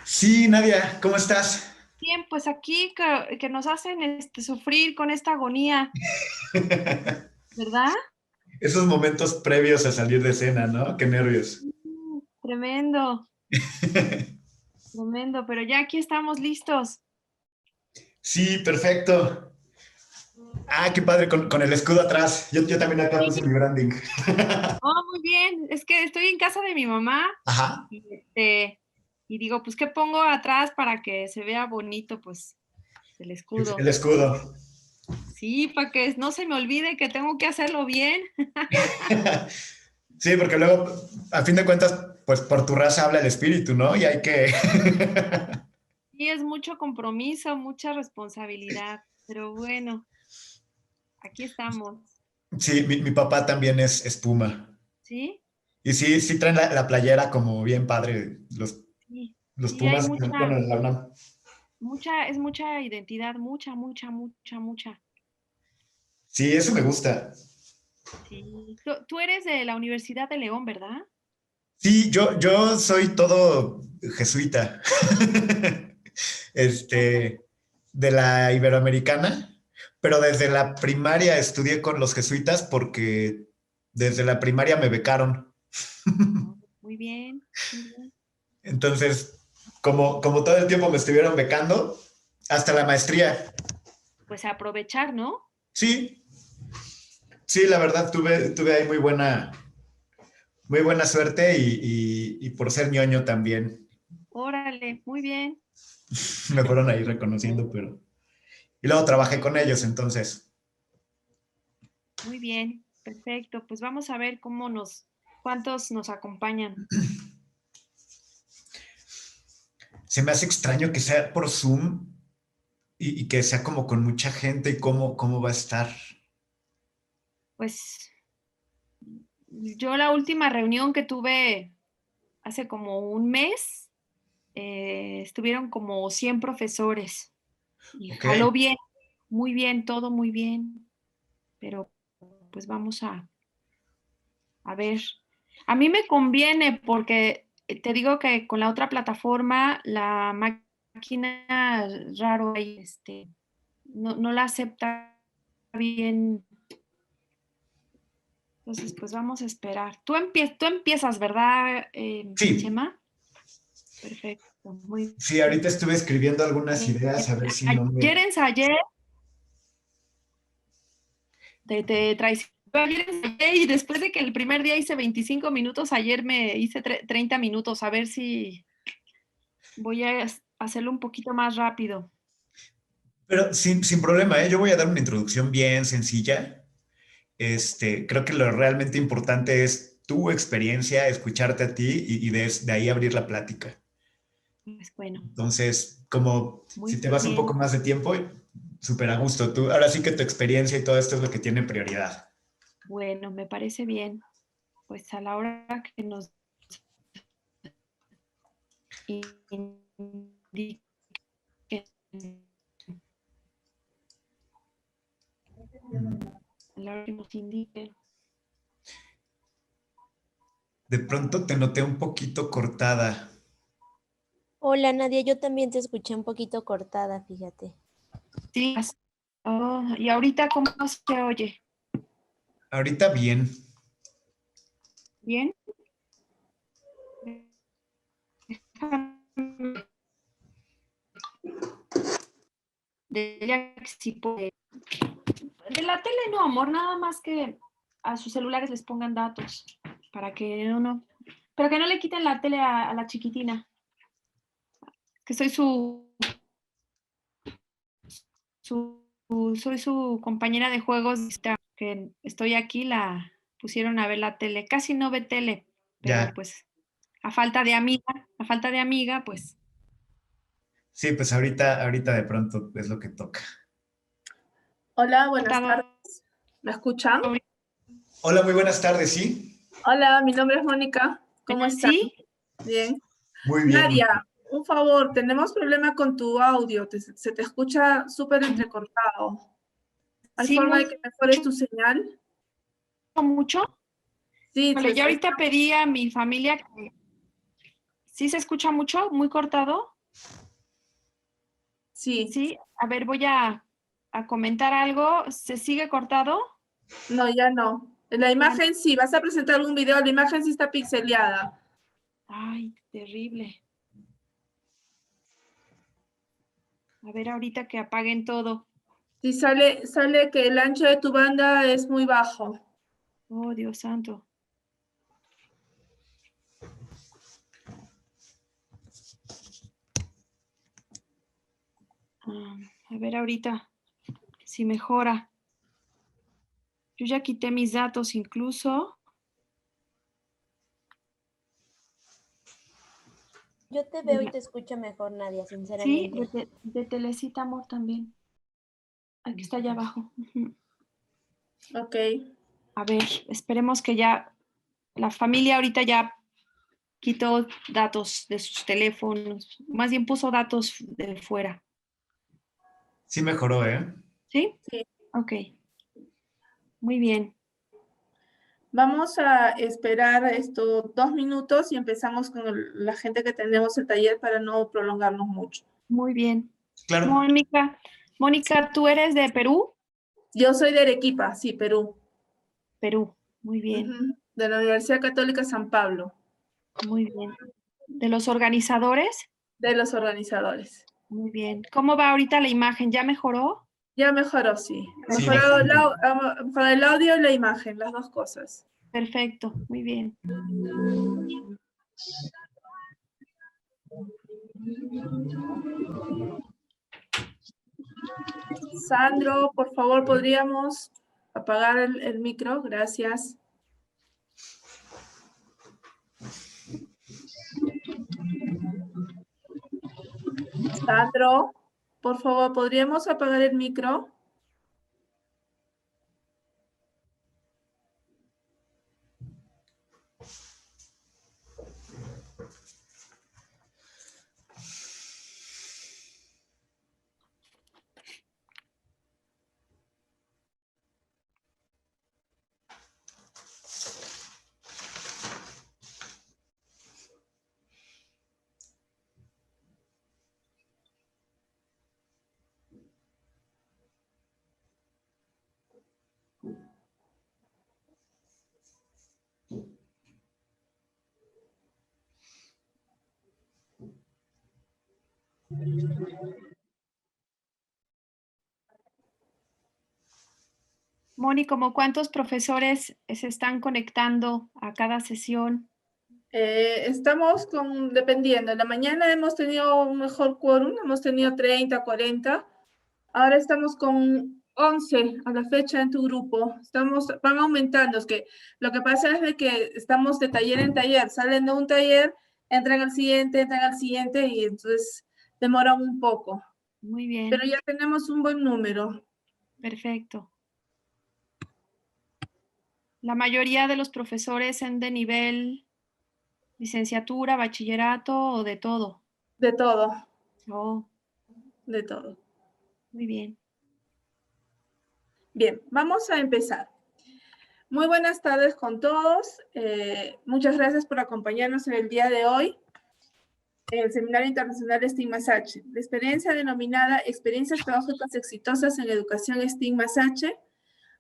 Sí, Nadia, ¿cómo estás? Bien, pues aquí que nos hacen sufrir con esta agonía, ¿verdad? Esos momentos previos a salir de cena, ¿no? Qué nervios. Tremendo, tremendo, pero ya aquí estamos listos. Sí, perfecto. Ah, qué padre, con el escudo atrás. Yo también acá puse Sí. mi branding. Oh, muy bien. Es que estoy en casa de mi mamá Ajá, y, y digo, pues, ¿qué pongo atrás para que se vea bonito, pues, el el escudo? escudo. Sí, para que no se me olvide que tengo que hacerlo bien. Sí, porque luego, a fin de cuentas, pues por tu raza habla el espíritu, ¿no? Y hay que... Sí, es mucho compromiso, mucha responsabilidad, pero bueno, aquí estamos. Sí, mi papá también es Puma. ¿Sí? Y sí, sí traen la playera como bien padre, Sí, los sí, hay Pumas, bueno, mucha, la UNAM. es mucha identidad, mucha. Sí, eso me gusta. Sí. Tú eres de la Universidad de León, ¿verdad? Sí, yo soy todo jesuita. Este, de la Iberoamericana, pero desde la primaria estudié con los jesuitas porque desde la primaria me becaron. Oh, muy bien, muy bien. Entonces, como todo el tiempo me estuvieron becando, hasta la maestría. Pues a aprovechar, ¿no? Sí, sí, la verdad tuve ahí muy buena suerte y por ser ñoño también Órale, muy bien, me fueron ahí reconociendo, pero... Y luego trabajé con ellos, entonces muy bien, perfecto. Pues vamos a ver cuántos nos acompañan. se me hace extraño que sea por Zoom y que sea como con mucha gente y cómo va a estar. Pues yo la última reunión que tuve hace como un mes, estuvieron como 100 profesores y Ok, jaló bien, muy bien, todo muy bien, pero pues vamos a ver. A mí me conviene porque te digo que con la otra plataforma la máquina raro ahí, no la acepta bien. Entonces, pues vamos a esperar. Tú empiezas, ¿verdad, sí, Chema? Perfecto, muy sí, bien. ahorita estuve escribiendo algunas ideas a ver si no Ayer me... ensayé, te traicioné. Ayer ensayé y después de que el primer día hice 25 minutos, ayer me hice 30 minutos, a ver si voy a hacerlo un poquito más rápido. Pero sin problema, ¿eh? Yo voy a dar una introducción bien sencilla. Creo que lo realmente importante es tu experiencia, escucharte a ti y de ahí abrir la plática. Pues bueno, Entonces, como si muy te vas un poco bien. más de tiempo, súper a gusto. Tú, ahora sí que tu experiencia y todo esto es lo que tiene prioridad. Bueno, me parece bien. Pues a la hora que nos indiquen, a la hora que nos indiquen. De pronto te noté un poquito cortada. Hola Nadia, yo también te escuché un poquito cortada, fíjate. Sí. Oh, y ahorita, ¿cómo se oye? Ahorita bien. ¿Bien? De, de la tele no, amor, nada más que a sus celulares les pongan datos para que uno, pero que no le quiten la tele a la chiquitina, que soy soy su compañera de juegos, que estoy aquí, la pusieron a ver la tele, casi no ve tele, pero Ya. pues a falta de amiga, a falta de amiga, pues Sí, pues ahorita de pronto es lo que toca. Hola, buenas tratado. tardes. ¿Me escuchan? Hola, muy buenas tardes, ¿sí? Hola, mi nombre es Mónica. ¿Cómo están? ¿Sí? Bien. Muy bien, Nadia, Mónica. un favor, tenemos problema con tu audio. Se te escucha súper entrecortado. ¿Hay Sí, forma de que mejores tu señal? mucho. Sí, Vale, yo ahorita pedí a mi familia que sí se escucha mucho, muy cortado. Sí, Sí, a ver, voy a comentar algo. ¿Se sigue cortado? no, ya no. La imagen sí, vas a presentar un video, la imagen sí está pixeleada. Ay, terrible. A ver, ahorita que apaguen todo. Sí, sale que el ancho de tu banda es muy bajo. Oh, Dios santo. A ver ahorita si mejora. Yo ya quité mis datos incluso. Yo te veo y te escucho mejor, Nadia, Sí, sinceramente. de Telecita Amor también. Aquí está allá abajo. Ujú. Ok. A ver, esperemos que ya la familia ahorita ya quitó datos de sus teléfonos. Más bien puso datos de fuera. Sí mejoró, ¿eh? ¿Sí? Sí. Ok. Muy bien. Vamos a esperar 2 minutos y empezamos con la gente que tenemos el taller para no prolongarnos mucho. Muy bien. Claro. Mónica, ¿tú eres de Perú? Yo soy de Arequipa, sí, Perú. Perú. Muy bien. Ujú, de la Universidad Católica San Pablo, Muy bien. ¿De los organizadores? de los organizadores. Muy bien. ¿Cómo va ahorita la imagen? ¿Ya mejoró? Ya mejoró, sí. Sí, Mejorado bastante. para el audio y la imagen, las dos cosas. Perfecto. Muy bien. Sandro, por favor, ¿podríamos apagar el micro? Gracias. Sandro, por favor, ¿podríamos apagar el micro? Moni, ¿cómo cuántos profesores se están conectando a cada sesión? Estamos dependiendo. En la mañana hemos tenido un mejor quórum, hemos tenido 30, 40. Ahora estamos con 11 a la fecha en tu grupo. Van aumentando. Es que lo que pasa es de que estamos de taller en taller. Salen de un taller, entran al siguiente y entonces demoran un poco. Muy bien. Pero ya tenemos un buen número. Perfecto. La mayoría de los profesores son de nivel licenciatura, bachillerato o de todo. De todo, Oh, de todo. muy bien. Bien, vamos a empezar. Muy buenas tardes con todos. Muchas gracias por acompañarnos en el día de hoy en el Seminario Internacional Stigma Sache. La experiencia denominada Experiencias Pedagógicas Exitosas en Educación Stigma Sache.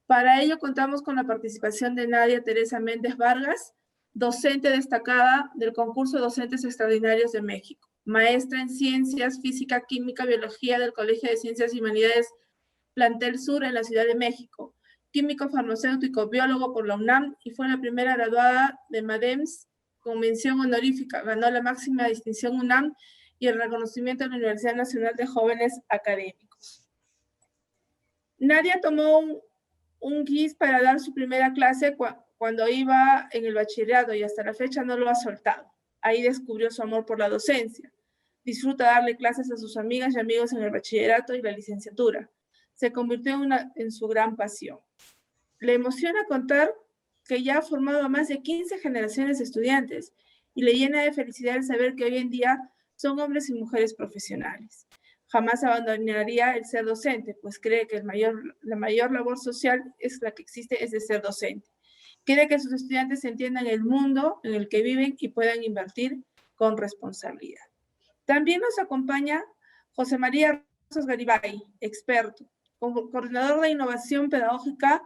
Para ello contamos con la participación de Nadia Teresa Méndez Vargas, docente destacada del concurso de Docentes Extraordinarios de México, maestra en Ciencias, Física, Química, Biología del Colegio de Ciencias y Humanidades Plantel Sur en la Ciudad de México, químico farmacéutico, biólogo por la UNAM y fue la primera graduada de MADEMS con mención honorífica. Ganó la máxima distinción UNAM y el reconocimiento de la Universidad Nacional de Jóvenes Académicos. Nadia tomó un GIS para dar su primera clase cuando iba en el bachillerato y hasta la fecha no lo ha soltado. Ahí descubrió su amor por la docencia. Disfruta darle clases a sus amigas y amigos en el bachillerato y la licenciatura. Se convirtió en su gran pasión. Le emociona contar que ya ha formado a más de 15 generaciones de estudiantes y le llena de felicidad el saber que hoy en día son hombres y mujeres profesionales. Jamás abandonaría el ser docente, pues cree que la mayor labor social es la que existe, es de ser docente. Quiere que sus estudiantes entiendan el mundo en el que viven y puedan invertir con responsabilidad. También nos acompaña José María Rosas Garibay, experto, coordinador de innovación pedagógica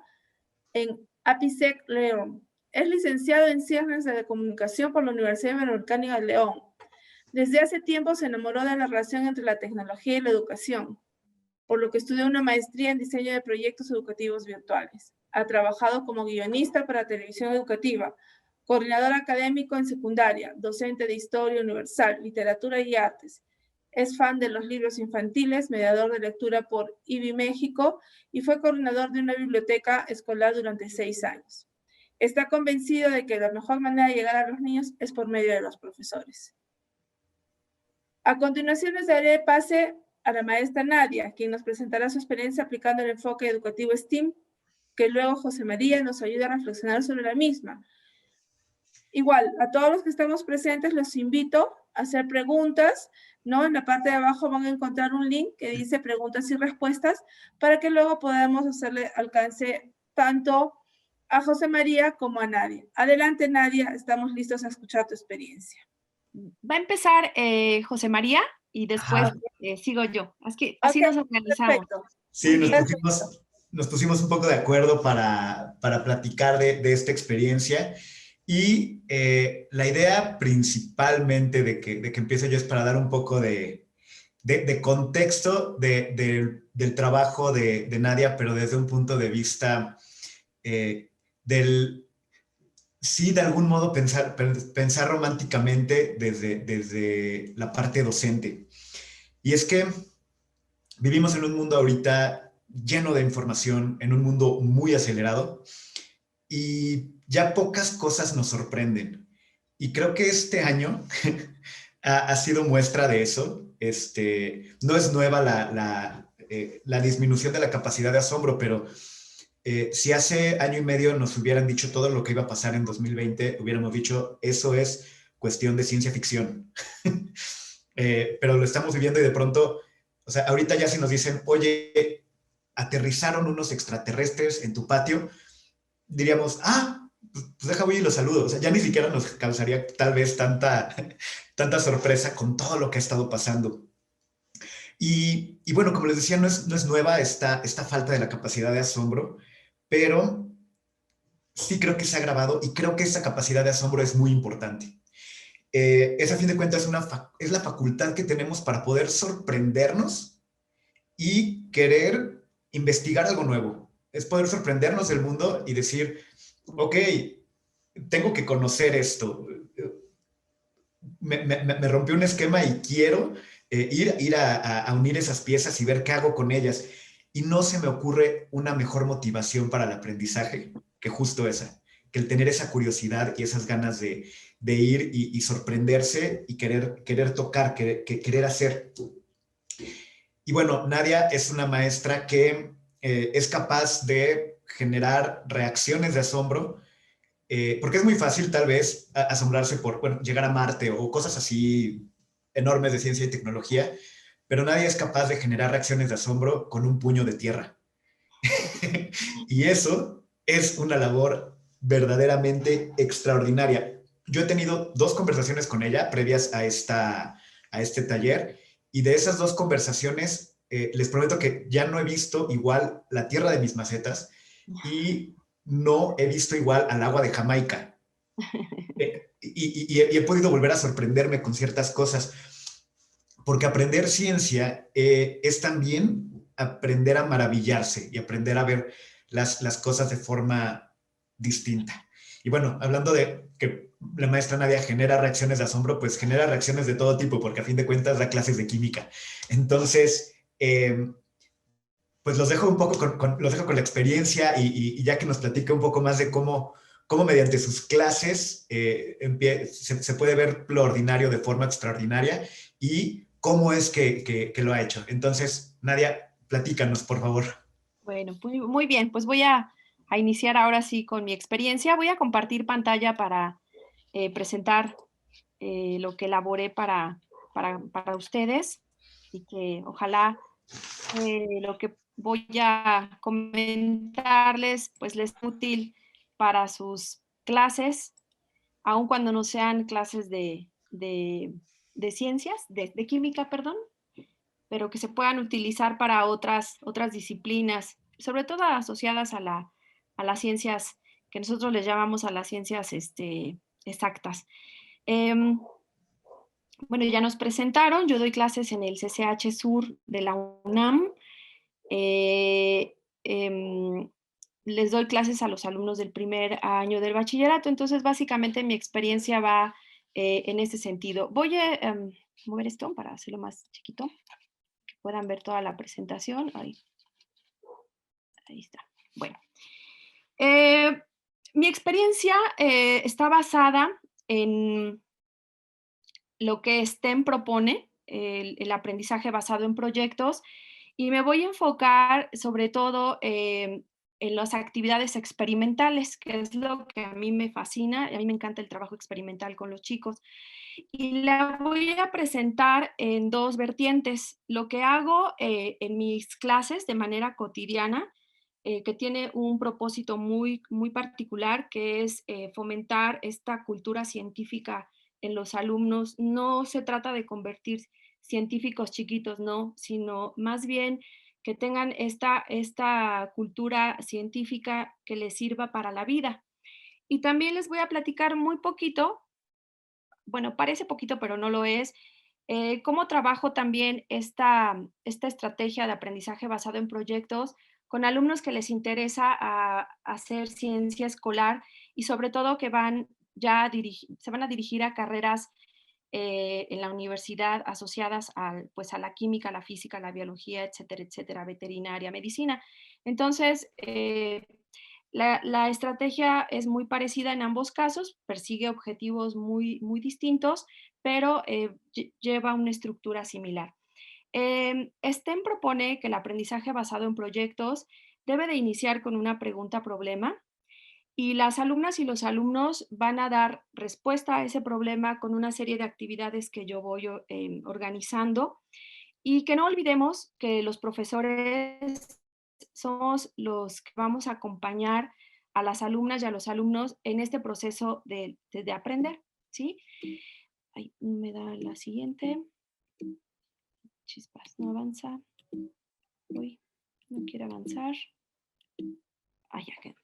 en APISEC León. Es licenciado en Ciencias de la Comunicación por la Universidad Iberoamericana de León. Desde hace tiempo se enamoró de la relación entre la tecnología y la educación, por lo que estudió una maestría en diseño de proyectos educativos virtuales. Ha trabajado como guionista para televisión educativa, coordinador académico en secundaria, docente de historia universal, literatura y artes. Es fan de los libros infantiles, mediador de lectura por IBI México y fue coordinador de una biblioteca escolar durante 6 años. Está convencido de que la mejor manera de llegar a los niños es por medio de los profesores. A continuación les daré pase a la maestra Nadia, quien nos presentará su experiencia aplicando el enfoque educativo STEAM, que luego José María nos ayuda a reflexionar sobre la misma. Igual, a todos los que estamos presentes los invito a hacer preguntas, ¿no? En la parte de abajo van a encontrar un link que dice preguntas y respuestas para que luego podamos hacerle alcance tanto a José María como a Nadia. Adelante, Nadia, estamos listos a escuchar tu experiencia. Va a empezar José María y después sigo yo. Así nos organizamos. Perfecto. Sí, nos pusimos un poco de acuerdo para platicar de esta experiencia. Y la idea principalmente de que empiece yo es para dar un poco de contexto del trabajo de Nadia, pero desde un punto de vista sí, de algún modo pensar románticamente desde la parte docente. Y es que vivimos en un mundo ahorita lleno de información, en un mundo muy acelerado, y ya pocas cosas nos sorprenden. Y creo que este año ha sido muestra de eso. No es nueva la disminución de la capacidad de asombro, pero si hace año y medio nos hubieran dicho todo lo que iba a pasar en 2020, hubiéramos dicho, eso es cuestión de ciencia ficción. Pero lo estamos viviendo y de pronto, o sea, ahorita ya si nos dicen, oye, aterrizaron unos extraterrestres en tu patio, diríamos, pues deja voy y los saludo. O sea, ya ni siquiera nos causaría tal vez tanta sorpresa con todo lo que ha estado pasando. Y bueno, como les decía, no es nueva esta falta de la capacidad de asombro, pero sí creo que se ha agravado y creo que esa capacidad de asombro es muy importante. Es a fin de cuentas es la facultad que tenemos para poder sorprendernos y querer investigar algo nuevo. Es poder sorprendernos del mundo y decir, ok, tengo que conocer esto. Me rompió un esquema y quiero ir a unir esas piezas y ver qué hago con ellas. Y no se me ocurre una mejor motivación para el aprendizaje que justo esa, que el tener esa curiosidad y esas ganas de ir y sorprenderse y querer tocar, querer hacer. Y bueno, Nadia es una maestra que es capaz de generar reacciones de asombro, porque es muy fácil tal vez asombrarse por llegar a Marte o cosas así enormes de ciencia y tecnología, pero nadie es capaz de generar reacciones de asombro con un puño de tierra. Y eso es una labor verdaderamente extraordinaria. Yo he tenido 2 conversaciones con ella previas a este taller, y de esas 2 conversaciones les prometo que ya no he visto igual la tierra de mis macetas y no he visto igual al agua de Jamaica. Y he podido volver a sorprenderme con ciertas cosas, porque aprender ciencia es también aprender a maravillarse y aprender a ver las cosas de forma distinta. Y bueno, hablando de que la maestra Nadia genera reacciones de asombro, pues genera reacciones de todo tipo, porque a fin de cuentas da clases de química. Entonces, pues los dejo un poco los dejo con la experiencia y ya que nos platique un poco más de cómo mediante sus clases se puede ver lo ordinario de forma extraordinaria y cómo es que lo ha hecho. Entonces, Nadia, platícanos, por favor. Bueno, muy bien, pues voy a iniciar ahora sí con mi experiencia. Voy a compartir pantalla para presentar lo que elaboré para ustedes y que ojalá lo que voy a comentarles pues les sea útil para sus clases, aun cuando no sean clases de de ciencias, de química, perdón, pero que se puedan utilizar para otras disciplinas, sobre todo asociadas a las ciencias que nosotros les llamamos a las ciencias exactas. Bueno, ya nos presentaron, yo doy clases en el CCH Sur de la UNAM. Les doy clases a los alumnos del primer año del bachillerato, entonces básicamente mi experiencia va en ese sentido. Voy a mover esto para hacerlo más chiquito, que puedan ver toda la presentación. Ahí está. Bueno, mi experiencia está basada en lo que STEM propone, el aprendizaje basado en proyectos, y me voy a enfocar sobre todo en las actividades experimentales, que es lo que a mí me fascina. A mí me encanta el trabajo experimental con los chicos. Y la voy a presentar en dos vertientes. Lo que hago en mis clases de manera cotidiana, que tiene un propósito muy, muy particular, que es fomentar esta cultura científica en los alumnos. No se trata de convertir científicos chiquitos, no, sino más bien que tengan esta cultura científica que les sirva para la vida. Y también les voy a platicar muy poquito, bueno, parece poquito, pero no lo es, cómo trabajo también esta estrategia de aprendizaje basado en proyectos con alumnos que les interesa hacer ciencia escolar y sobre todo que se van a dirigir a carreras en la universidad asociadas pues a la química, la física, la biología, etcétera, etcétera, veterinaria, medicina. Entonces, la estrategia es muy parecida en ambos casos, persigue objetivos muy, muy distintos, pero lleva una estructura similar. STEM propone que el aprendizaje basado en proyectos debe de iniciar con una pregunta-problema y las alumnas y los alumnos van a dar respuesta a ese problema con una serie de actividades que yo voy organizando y que no olvidemos que los profesores somos los que vamos a acompañar a las alumnas y a los alumnos en este proceso de aprender, ¿sí? Ahí me da la siguiente. Chispas, no avanza. Uy, no quiere avanzar. Ah, ya quedó.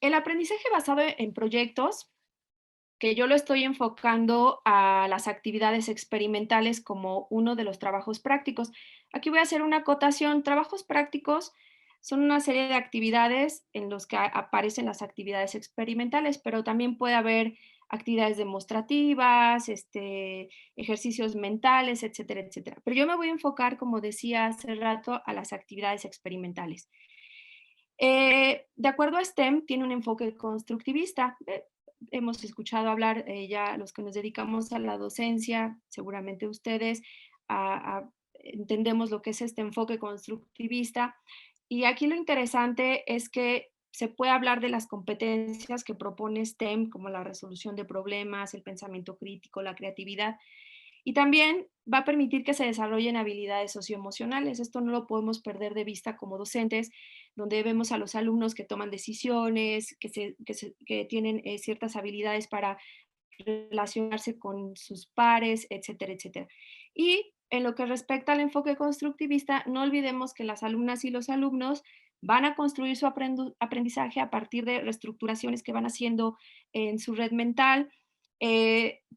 El aprendizaje basado en proyectos, que yo lo estoy enfocando a las actividades experimentales como uno de los trabajos prácticos. Aquí voy a hacer una acotación. Trabajos prácticos son una serie de actividades en los que aparecen las actividades experimentales, pero también puede haber actividades demostrativas, ejercicios mentales, etcétera, etcétera. Pero yo me voy a enfocar, como decía hace rato, a las actividades experimentales. De acuerdo a STEM, tiene un enfoque constructivista. Hemos escuchado hablar ya los que nos dedicamos a la docencia, seguramente ustedes, entendemos lo que es este enfoque constructivista. Y aquí lo interesante es que se puede hablar de las competencias que propone STEM, como la resolución de problemas, el pensamiento crítico, la creatividad. Y también va a permitir que se desarrollen habilidades socioemocionales. Esto no lo podemos perder de vista como docentes, donde vemos a los alumnos que toman decisiones, que tienen ciertas habilidades para relacionarse con sus pares, etcétera, etcétera. Y en lo que respecta al enfoque constructivista, no olvidemos que las alumnas y los alumnos van a construir su aprendizaje a partir de reestructuraciones que van haciendo en su red mental.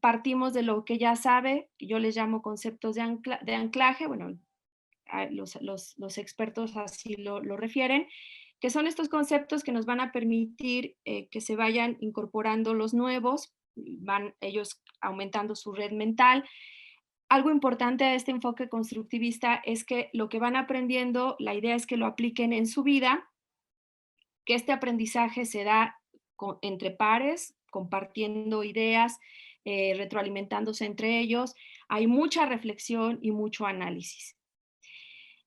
Partimos de lo que ya sabe, que yo les llamo conceptos de anclaje, bueno, los expertos así lo refieren, que son estos conceptos que nos van a permitir que se vayan incorporando los nuevos, van ellos aumentando su red mental. Algo importante de este enfoque constructivista es que lo que van aprendiendo, la idea es que lo apliquen en su vida, que este aprendizaje se da entre pares, compartiendo ideas, retroalimentándose entre ellos. Hay mucha reflexión y mucho análisis.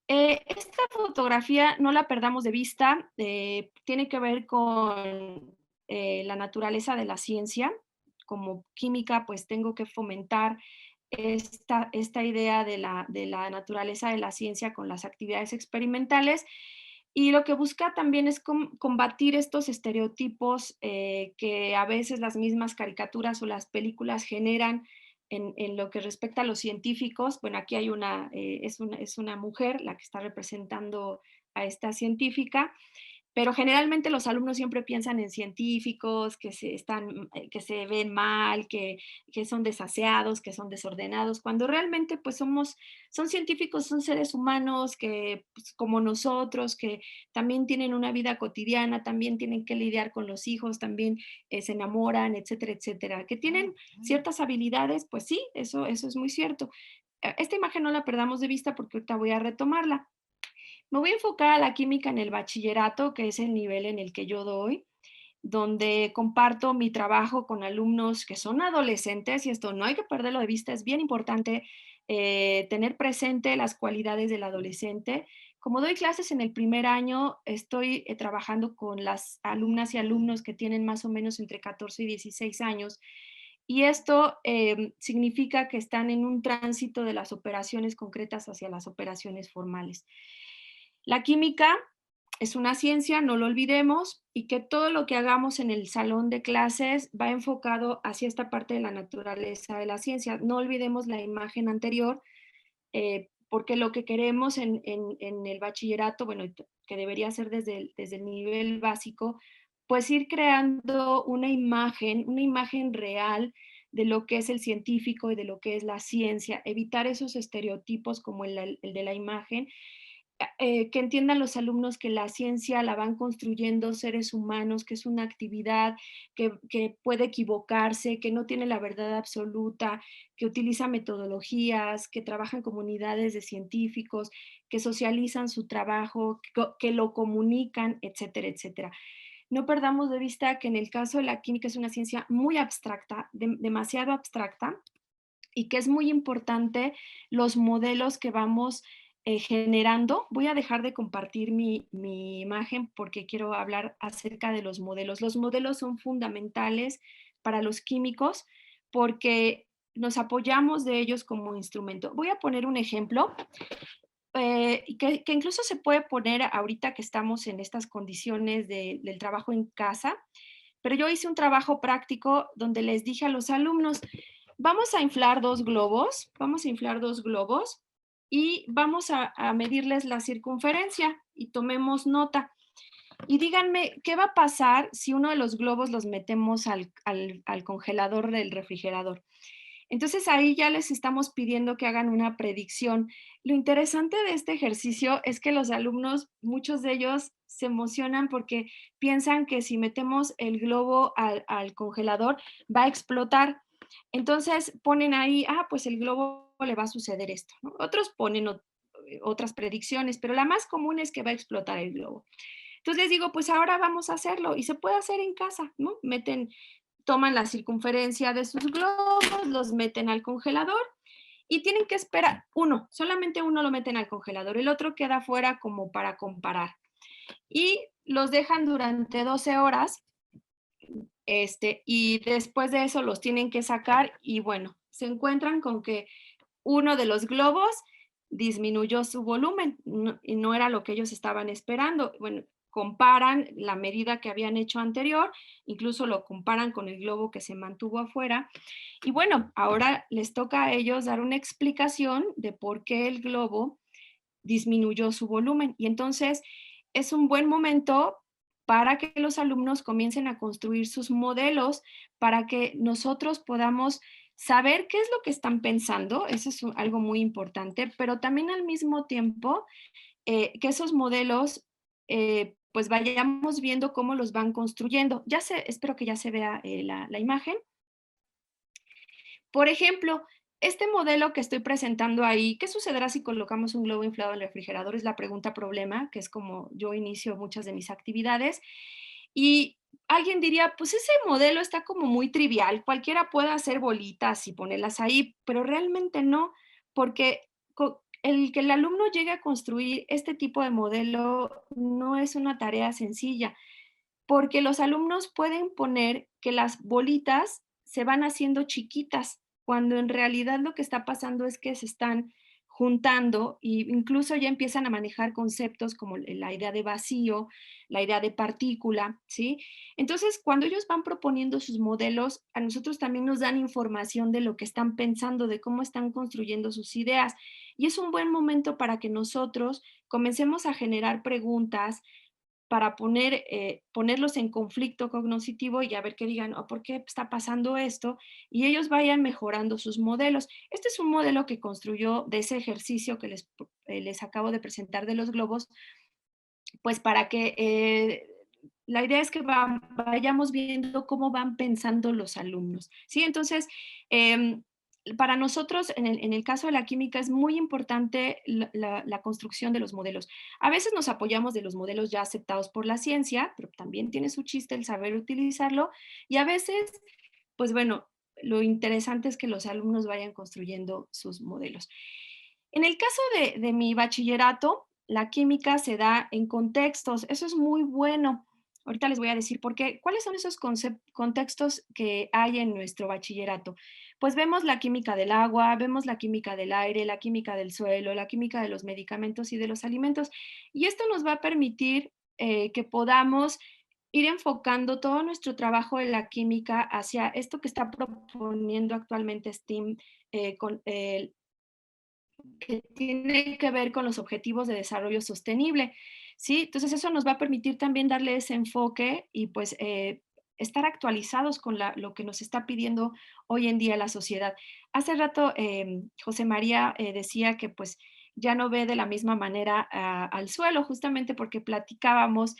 Esta fotografía no la perdamos de vista, tiene que ver con la naturaleza de la ciencia. Como química, pues tengo que fomentar esta idea de la naturaleza de la ciencia con las actividades experimentales. Y lo que busca también es combatir estos estereotipos que a veces las mismas caricaturas o las películas generan en lo que respecta a los científicos, bueno, aquí hay es una mujer la que está representando a esta científica, pero generalmente los alumnos siempre piensan en científicos que se ven mal, que son desaseados, que son desordenados, cuando realmente pues son científicos, son seres humanos que pues, como nosotros, que también tienen una vida cotidiana, también tienen que lidiar con los hijos, también se enamoran, etcétera, etcétera. Que tienen ciertas habilidades, pues sí, eso es muy cierto. Esta imagen no la perdamos de vista porque ahorita voy a retomarla. Me voy a enfocar a la química en el bachillerato, que es el nivel en el que yo doy, donde comparto mi trabajo con alumnos que son adolescentes, y esto no hay que perderlo de vista, es bien importante tener presente las cualidades del adolescente. Como doy clases en el primer año, estoy trabajando con las alumnas y alumnos que tienen más o menos entre 14 y 16 años, y esto significa que están en un tránsito de las operaciones concretas hacia las operaciones formales. La química es una ciencia, no lo olvidemos, y que todo lo que hagamos en el salón de clases va enfocado hacia esta parte de la naturaleza de la ciencia. No olvidemos la imagen anterior, porque lo que queremos en el bachillerato, bueno, que debería ser desde el nivel básico, pues ir creando una imagen real de lo que es el científico y de lo que es la ciencia, evitar esos estereotipos como el de la imagen, que entiendan los alumnos que la ciencia la van construyendo seres humanos, que es una actividad que puede equivocarse, que no tiene la verdad absoluta, que utiliza metodologías, que trabaja en comunidades de científicos, que socializan su trabajo, que lo comunican, etcétera, etcétera. No perdamos de vista que en el caso de la química es una ciencia muy abstracta, demasiado abstracta, y que es muy importante los modelos que vamos generando. Voy a dejar de compartir mi imagen porque quiero hablar acerca de los modelos. Los modelos son fundamentales para los químicos porque nos apoyamos de ellos como instrumento. Voy a poner un ejemplo que incluso se puede poner ahorita que estamos en estas condiciones del trabajo en casa, pero yo hice un trabajo práctico donde les dije a los alumnos, vamos a inflar vamos a inflar dos globos y vamos a medirles la circunferencia y tomemos nota. Y díganme, ¿qué va a pasar si uno de los globos los metemos al congelador del refrigerador? Entonces ahí ya les estamos pidiendo que hagan una predicción. Lo interesante de este ejercicio es que los alumnos, muchos de ellos se emocionan porque piensan que si metemos el globo al congelador va a explotar. Entonces ponen ahí, pues el globo le va a suceder esto, ¿no? Otros ponen otras predicciones, pero la más común es que va a explotar el globo. Entonces les digo, pues ahora vamos a hacerlo y se puede hacer en casa, ¿no? Toman la circunferencia de sus globos, los meten al congelador y tienen que esperar solamente uno lo meten al congelador, el otro queda fuera como para comparar. Y los dejan durante 12 horas, y después de eso los tienen que sacar y bueno, se encuentran con que uno de los globos disminuyó su volumen y no era lo que ellos estaban esperando. Bueno, comparan la medida que habían hecho anterior, incluso lo comparan con el globo que se mantuvo afuera. Y bueno, ahora les toca a ellos dar una explicación de por qué el globo disminuyó su volumen. Y entonces es un buen momento para que los alumnos comiencen a construir sus modelos, para que nosotros podamos saber qué es lo que están pensando, eso es algo muy importante, pero también al mismo tiempo que esos modelos, pues vayamos viendo cómo los van construyendo. Espero que ya se vea la imagen. Por ejemplo, este modelo que estoy presentando ahí, ¿qué sucederá si colocamos un globo inflado en el refrigerador? Es la pregunta problema, que es como yo inicio muchas de mis actividades. Y alguien diría, pues ese modelo está como muy trivial, cualquiera puede hacer bolitas y ponerlas ahí, pero realmente no, porque el que el alumno llegue a construir este tipo de modelo no es una tarea sencilla, porque los alumnos pueden poner que las bolitas se van haciendo chiquitas, cuando en realidad lo que está pasando es que se están juntando e incluso ya empiezan a manejar conceptos como la idea de vacío, la idea de partícula, ¿sí? Entonces, cuando ellos van proponiendo sus modelos, a nosotros también nos dan información de lo que están pensando, de cómo están construyendo sus ideas. Y es un buen momento para que nosotros comencemos a generar preguntas para ponerlos en conflicto cognoscitivo y a ver qué digan, ¿por qué está pasando esto? Y ellos vayan mejorando sus modelos. Este es un modelo que construyó de ese ejercicio que les acabo de presentar de los globos, pues para que la idea es que vayamos viendo cómo van pensando los alumnos, ¿sí? Entonces, para nosotros, en el caso de la química, es muy importante la construcción de los modelos. A veces nos apoyamos de los modelos ya aceptados por la ciencia, pero también tiene su chiste el saber utilizarlo, y a veces, pues bueno, lo interesante es que los alumnos vayan construyendo sus modelos. En el caso de mi bachillerato, la química se da en contextos, eso es muy bueno. Ahorita les voy a decir por qué. ¿Cuáles son esos contextos que hay en nuestro bachillerato? Pues vemos la química del agua, vemos la química del aire, la química del suelo, la química de los medicamentos y de los alimentos. Y esto nos va a permitir que podamos ir enfocando todo nuestro trabajo en la química hacia esto que está proponiendo actualmente STEAM, con que tiene que ver con los objetivos de desarrollo sostenible, ¿sí? Entonces eso nos va a permitir también darle ese enfoque y pues estar actualizados con lo que nos está pidiendo hoy en día la sociedad. Hace rato José María decía que pues ya no ve de la misma manera al suelo, justamente porque platicábamos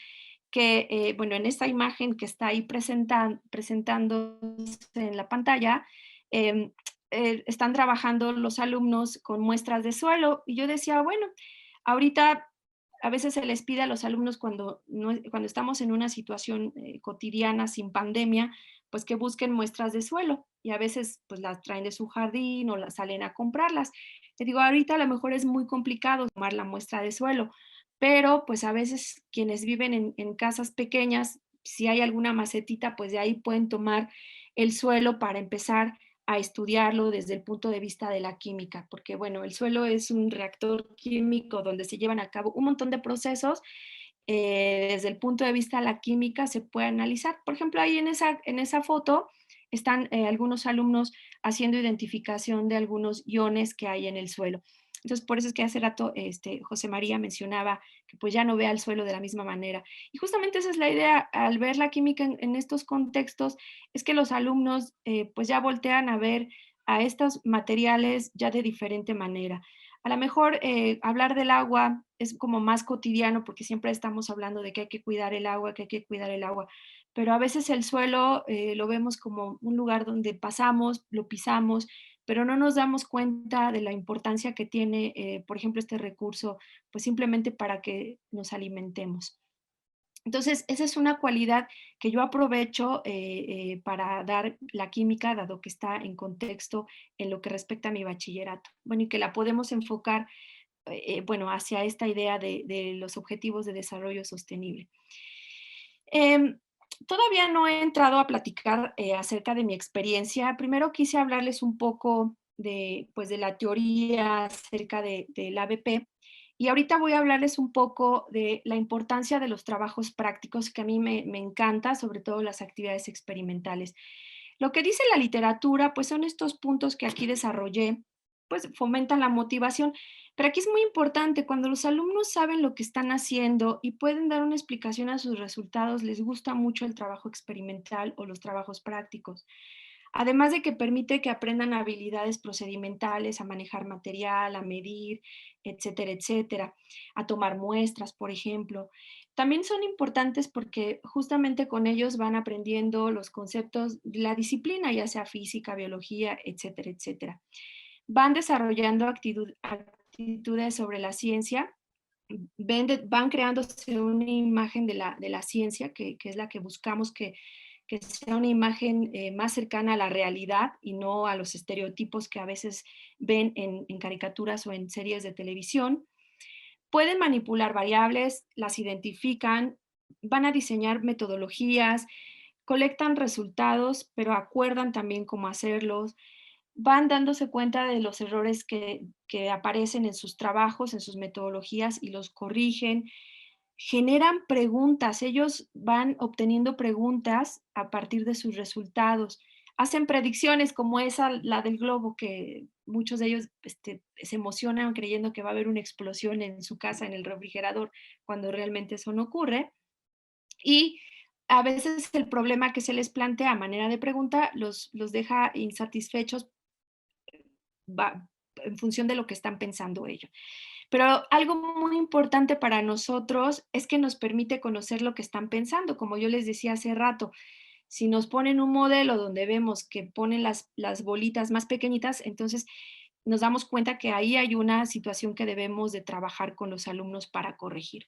que, bueno, en esta imagen que está ahí presentándose en la pantalla, eh, están trabajando los alumnos con muestras de suelo. Y yo decía, bueno, ahorita a veces se les pide a los alumnos cuando, cuando estamos en una situación cotidiana sin pandemia, pues que busquen muestras de suelo. Y a veces pues las traen de su jardín o las salen a comprarlas. Te digo, ahorita a lo mejor es muy complicado tomar la muestra de suelo, pero pues a veces quienes viven en casas pequeñas, si hay alguna macetita, pues de ahí pueden tomar el suelo para empezar a estudiarlo desde el punto de vista de la química, porque bueno, el suelo es un reactor químico donde se llevan a cabo un montón de procesos. Desde el punto de vista de la química se puede analizar. Por ejemplo, ahí en esa foto están algunos alumnos haciendo identificación de algunos iones que hay en el suelo. Entonces, por eso es que hace rato José María mencionaba que pues ya no ve al suelo de la misma manera. Y justamente esa es la idea, al ver la química en estos contextos, es que los alumnos pues ya voltean a ver a estos materiales ya de diferente manera. A lo mejor hablar del agua es como más cotidiano porque siempre estamos hablando de que hay que cuidar el agua, que hay que cuidar el agua, pero a veces el suelo lo vemos como un lugar donde pasamos, lo pisamos, pero no nos damos cuenta de la importancia que tiene, por ejemplo, este recurso, pues simplemente para que nos alimentemos. Entonces, esa es una cualidad que yo aprovecho para dar la química, dado que está en contexto en lo que respecta a mi bachillerato. Bueno, y que la podemos enfocar, bueno, hacia esta idea de los objetivos de desarrollo sostenible. Em, Todavía no he entrado a platicar acerca de mi experiencia. Primero quise hablarles un poco de, pues, de la teoría acerca del ABP. Y ahorita voy a hablarles un poco de la importancia de los trabajos prácticos, que a mí me encanta, sobre todo las actividades experimentales. Lo que dice la literatura, pues son estos puntos que aquí desarrollé, pues fomentan la motivación. Pero aquí es muy importante, cuando los alumnos saben lo que están haciendo y pueden dar una explicación a sus resultados, les gusta mucho el trabajo experimental o los trabajos prácticos. Además de que permite que aprendan habilidades procedimentales, a manejar material, a medir, etcétera, etcétera, a tomar muestras, por ejemplo. También son importantes porque justamente con ellos van aprendiendo los conceptos de la disciplina, ya sea física, biología, etcétera, etcétera. Van desarrollando actitudes sobre la ciencia, van creándose una imagen de la ciencia, que es la que buscamos que sea una imagen más cercana a la realidad y no a los estereotipos que a veces ven en caricaturas o en series de televisión. Pueden manipular variables, las identifican, van a diseñar metodologías, colectan resultados, pero acuerdan también cómo hacerlos. van dándose cuenta de los errores que aparecen en sus trabajos, en sus metodologías y los corrigen. Generan preguntas, ellos van obteniendo preguntas a partir de sus resultados. Hacen predicciones como esa, la del globo, que muchos de ellos se emocionan creyendo que va a haber una explosión en su casa, en el refrigerador, cuando realmente eso no ocurre. Y a veces el problema que se les plantea a manera de pregunta los deja insatisfechos en función de lo que están pensando ellos. Pero algo muy importante para nosotros es que nos permite conocer lo que están pensando. Como yo les decía hace rato, si nos ponen un modelo donde vemos que ponen las bolitas más pequeñitas, entonces nos damos cuenta que ahí hay una situación que debemos de trabajar con los alumnos para corregir.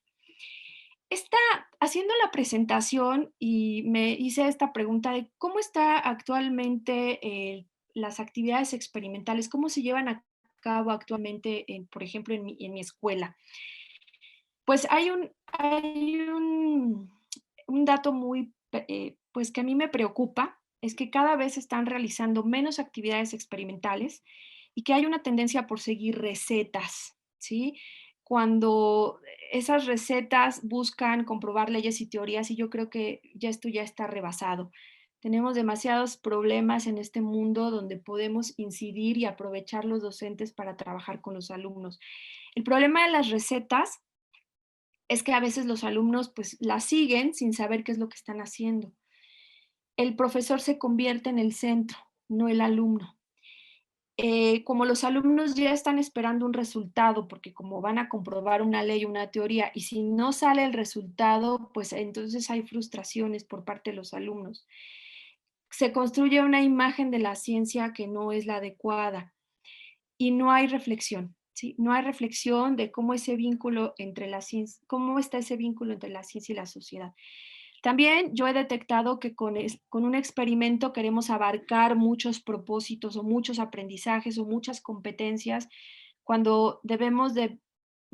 Está haciendo la presentación y me hice esta pregunta de cómo está actualmente las actividades experimentales, cómo se llevan a cabo actualmente, por ejemplo, en mi escuela. Pues un dato muy, pues que a mí me preocupa, es que cada vez están realizando menos actividades experimentales y que hay una tendencia por seguir recetas, ¿sí? Cuando esas recetas buscan comprobar leyes y teorías, y yo creo que ya esto ya está rebasado. Tenemos demasiados problemas en este mundo donde podemos incidir y aprovechar los docentes para trabajar con los alumnos. El problema de las recetas es que a veces los alumnos pues las siguen sin saber qué es lo que están haciendo. El profesor se convierte en el centro, no el alumno. Como los alumnos ya están esperando un resultado, porque como van a comprobar una ley, una teoría, y si no sale el resultado, pues entonces hay frustraciones por parte de los alumnos. Se construye una imagen de la ciencia que no es la adecuada y no hay reflexión. ¿Sí? No hay reflexión de cómo ese vínculo entre la ciencia, cómo está ese vínculo entre la ciencia y la sociedad. También yo he detectado que con un experimento queremos abarcar muchos propósitos o muchos aprendizajes o muchas competencias cuando debemos de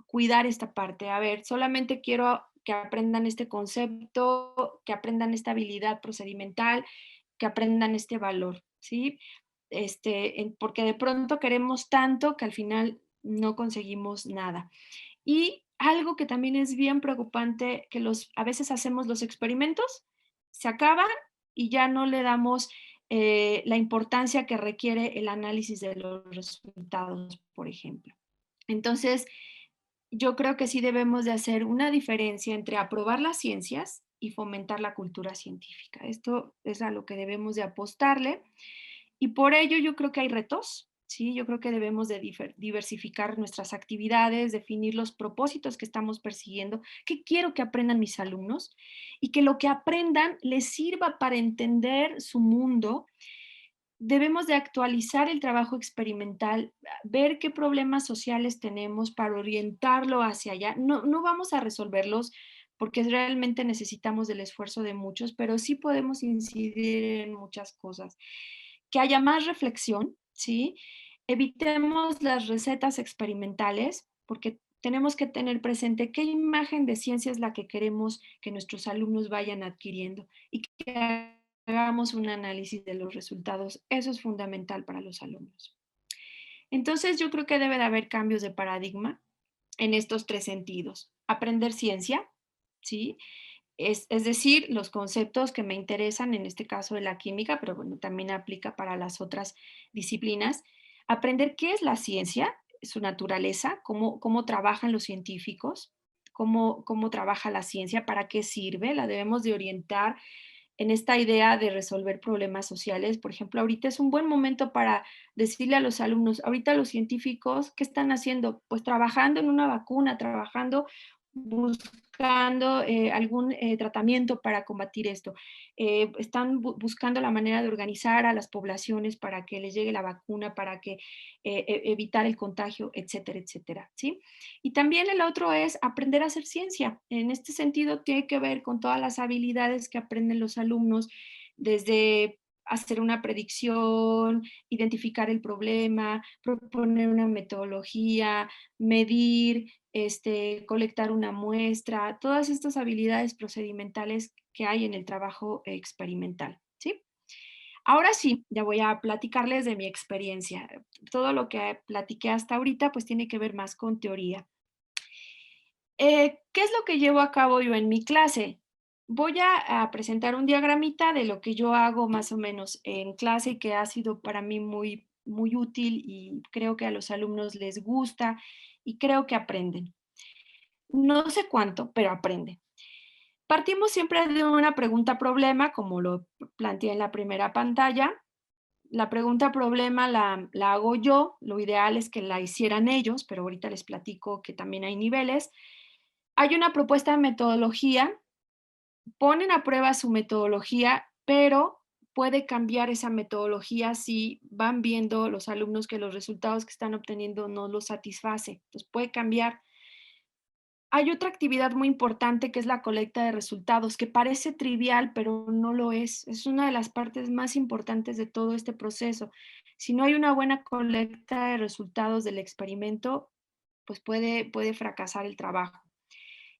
cuidar esta parte. A ver, solamente quiero que aprendan este concepto, que aprendan esta habilidad procedimental, que aprendan este valor, ¿sí? Porque de pronto queremos tanto que al final no conseguimos nada. Y algo que también es bien preocupante, que a veces hacemos los experimentos, se acaban y ya no le damos la importancia que requiere el análisis de los resultados, por ejemplo. Entonces, yo creo que sí debemos de hacer una diferencia entre aprobar las ciencias y fomentar la cultura científica. Esto es a lo que debemos de apostarle. Y por ello yo creo que hay retos, ¿sí? Yo creo que debemos de diversificar nuestras actividades, definir los propósitos que estamos persiguiendo, qué quiero que aprendan mis alumnos y que lo que aprendan les sirva para entender su mundo. Debemos de actualizar el trabajo experimental, ver qué problemas sociales tenemos para orientarlo hacia allá. No vamos a resolverlos porque realmente necesitamos del esfuerzo de muchos, pero sí podemos incidir en muchas cosas. Que haya más reflexión, ¿sí? Evitemos las recetas experimentales porque tenemos que tener presente qué imagen de ciencia es la que queremos que nuestros alumnos vayan adquiriendo y que hagamos un análisis de los resultados. Eso es fundamental para los alumnos. Entonces, yo creo que debe de haber cambios de paradigma en estos tres sentidos. Aprender ciencia, ¿sí? Es decir, los conceptos que me interesan, en este caso de la química, pero bueno, también aplica para las otras disciplinas. Aprender qué es la ciencia, su naturaleza, cómo trabajan los científicos, cómo trabaja la ciencia, para qué sirve, la debemos de orientar en esta idea de resolver problemas sociales. Por ejemplo, ahorita es un buen momento para decirle a los alumnos, ahorita los científicos, ¿qué están haciendo? Pues trabajando en una vacuna, trabajando, buscando algún tratamiento para combatir esto. Están buscando la manera de organizar a las poblaciones para que les llegue la vacuna, para que evitar el contagio, etcétera, etcétera, ¿sí? Y también el otro es aprender a hacer ciencia. En este sentido, tiene que ver con todas las habilidades que aprenden los alumnos, desde hacer una predicción, identificar el problema, proponer una metodología, medir, colectar una muestra, todas estas habilidades procedimentales que hay en el trabajo experimental, ¿sí? Ahora sí, ya voy a platicarles de mi experiencia. Todo lo que platiqué hasta ahorita, pues tiene que ver más con teoría. ¿Qué es lo que llevo a cabo yo en mi clase? Voy a presentar un diagramita de lo que yo hago más o menos en clase y que ha sido para mí muy, muy útil y creo que a los alumnos les gusta y creo que aprenden. No sé cuánto, pero aprenden. Partimos siempre de una pregunta problema, como lo planteé en la primera pantalla. La pregunta problema la hago yo, lo ideal es que la hicieran ellos, pero ahorita les platico que también hay niveles. Hay una propuesta de metodología, ponen a prueba su metodología, pero puede cambiar esa metodología si van viendo los alumnos que los resultados que están obteniendo no los satisface. Entonces puede cambiar. Hay otra actividad muy importante que es la colecta de resultados, que parece trivial, pero no lo es. Es una de las partes más importantes de todo este proceso. Si no hay una buena colecta de resultados del experimento, pues puede fracasar el trabajo.